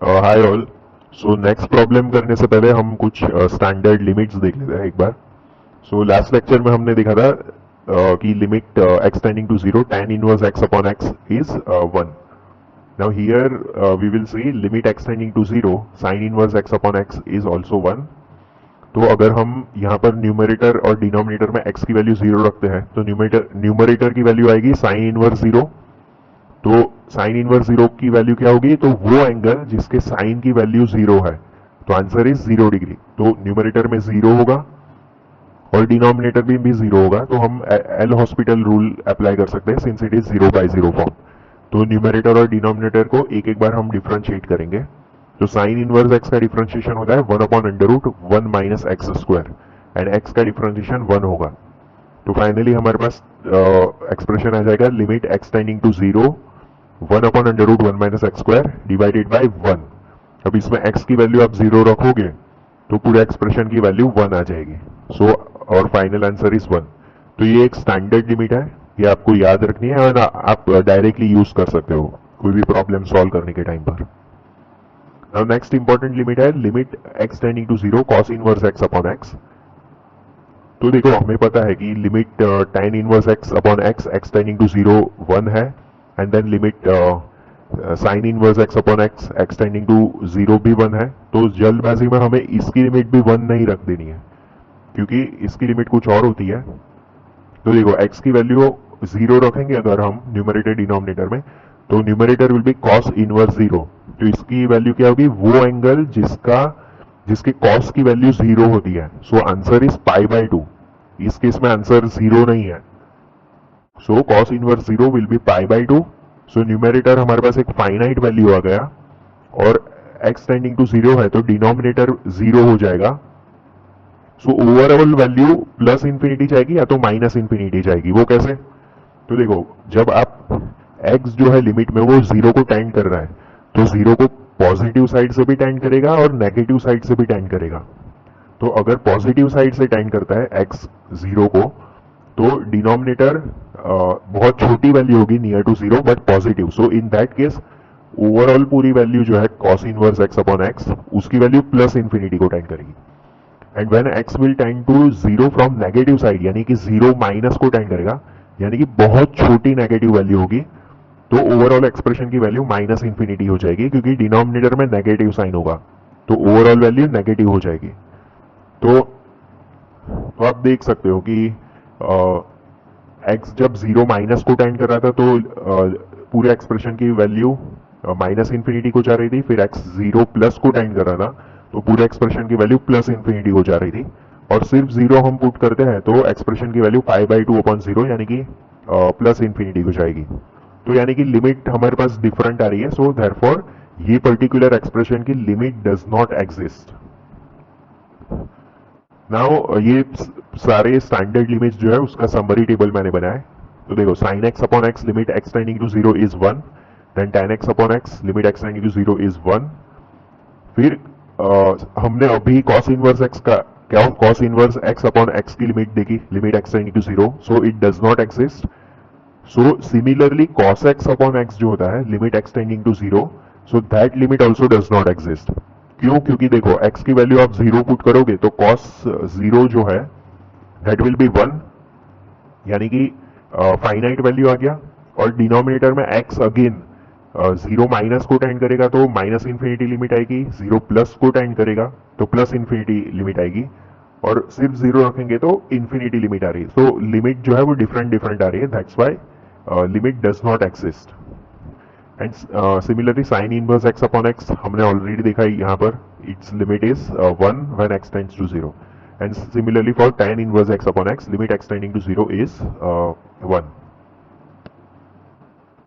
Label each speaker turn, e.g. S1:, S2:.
S1: Hi all. So next problem करने से पहले हम कुछ स्टैंडर्ड लिमिट्स देख लेते हैं एक बार। सो लास्ट लेक्चर में हमने देखा था कि limit extending to zero tan inverse x upon x is 1। Now here we will see limit extending to zero sin inverse x upon x is also 1। तो अगर हम यहाँ पर न्यूमरेटर और डिनोमिनेटर में x की वैल्यू जीरो रखते हैं तो न्यूमरेटर की वैल्यू आएगी sin इनवर्स जीरो। तो साइन इनवर्स जीरो की वैल्यू क्या होगी? तो वो एंगल जिसके साइन की वैल्यू जीरो है। तो आंसर इज 0 डिग्री। तो न्यूमरेटर में जीरो होगा और डिनोमिनेटर भी जीरो होगा। तो हम एल हॉस्पिटल रूल अप्लाई कर सकते हैं सिंस इट इज 0/0 फॉर्म। तो न्यूमरेटर और डिनोमिनेटर को एक एक बार हम डिफ्रेंशिएट करेंगे। तो साइन इनवर्स एक्स का डिफ्रेंशिएशन होता है 1/√1 minus x square and x का डिफ्रेंशिएशन 1 होगा। तो फाइनली हमारे पास एक्सप्रेशन आ जाएगा limit x tending to zero 1/√1 minus x square divided by 1। अब इसमें x की वैल्यू आप जीरो रखोगे तो पूरे एक्सप्रेशन की वैल्यू 1 आ जाएगी। सो और फाइनल आंसर इज 1। तो ये एक स्टैंडर्ड लिमिट है, ये आपको याद रखनी है और आप डायरेक्टली यूज कर सकते हो कोई भी प्रॉब्लम सॉल्व करने के टाइम पर। नाउ नेक्स्ट इंपॉर्टेंट लिमिट है limit x tending to zero cos inverse x upon x। तो देखो हमें पता है कि limit tan inverse x upon x tending to zero 1 है and then limit sine inverse x upon x tending to zero भी 1 है। तो जल्दबाजी में हमें इसकी लिमिट भी 1 नहीं रख देनी है क्योंकि इसकी लिमिट कुछ और होती है। तो देखो x की वैल्यू जीरो रखेंगे अगर हम न्यूमरेटर डिनोमिनेटर में, तो numerator will be cos inverse zero. तो इसकी वैल्यू क्या होगी? वो एंगल जिसके कॉस की वैल्यू जीरो होती है। So answer is π/2। इस केस में आंसर जीरो नहीं है। So cos inverse zero will be π/2। So numerator हमारे पास एक फाइनाइट वैल्यू आ गया और x टेंडिंग टू जीरो है तो डिनोमिनेटर जीरो हो जाएगा। So overall value plus infinity जाएगी या तो माइनस इंफिनिटी जाएगी। वो कैसे? तो देखो जब आप x जो है लिमिट में वो जीरो को टेंड कर रहा है तो जीरो को पॉजिटिव साइड से भी टेंड करेगा और नेगेटिव साइड से भी टेंड करेगा। तो अगर पॉजिटिव साइड से टेंड करता है x जीरो को तो डिनोमिनेटर बहुत छोटी वैल्यू होगी near to zero but positive. So in that case overall पूरी वैल्यू जो है cos inverse x upon x उसकी वैल्यू प्लस इंफिनिटी को टेंड करेगी। And when x will tend to zero from negative side यानी कि zero minus को tend करेगा यानी कि बहुत छोटी नेगेटिव वैल्यू होगी तो ओवरऑल एक्सप्रेशन की वैल्यू माइनस इंफिनिटी हो जाएगी क्योंकि डिनोमिनेटर में नेगेटिव साइन होगा तो ओवरऑल वैल्यू नेगेटिव हो जाएगी। तो आप देख सकते हो कि x जब जीरो माइनस को टेंड कर रहा था तो पूरे एक्सप्रेशन की वैल्यू माइनस इंफिनिटी को जा रही थी। फिर x जीरो प्लस को टेंड कर रहा था तो पूरे एक्सप्रेशन की वैल्यू प्लस इंफिनिटी को जा रही थी। और सिर्फ जीरो हम पुट करते हैं तो एक्सप्रेशन की वैल्यू π/2 अपॉन जीरो यानी कि प्लस इंफिनिटी को जाएगी। तो यानी कि लिमिट हमारे पास डिफरेंट आ रही है। सो देयरफॉर ये पर्टिकुलर एक्सप्रेशन की limit does not exist. Now ये सारे स्टैंडर्ड लिमिट्स जो है उसका समरी टेबल मैंने बनाया है। तो देखो sin x upon x limit x tending to zero is 1, then tan x upon x limit x tending to zero is 1। फिर हमने अभी cos इनवर्स x का क्या cos inverse x upon x की लिमिट देखी limit x tending to zero. So it does not exist. So similarly cos x upon x जो होता है limit x tending to zero, so that limit also does not exist. क्यों? क्योंकि देखो x की value आप zero put करोगे तो cos जीरो जो है दैट विल बी 1 यानी कि फाइनाइट वैल्यू आ गया। और डिनोमिनेटर में x अगेन जीरो माइनस को टेंड करेगा तो माइनस इंफिनिटी लिमिट आएगी, जीरो प्लस को टेंड करेगा तो प्लस इंफिनिटी लिमिट आएगी और सिर्फ जीरो रखेंगे तो इंफिनिटी लिमिट आ रही है। सो लिमिट जो है वो डिफरेंट आ रही है, that's why limit does not exist. And similarly sine inverse x upon x हमने ऑलरेडी देखा है यहाँ पर its limit is 1 when x tends to zero. And similarly for tan inverse x upon x limit x tending to zero is 1।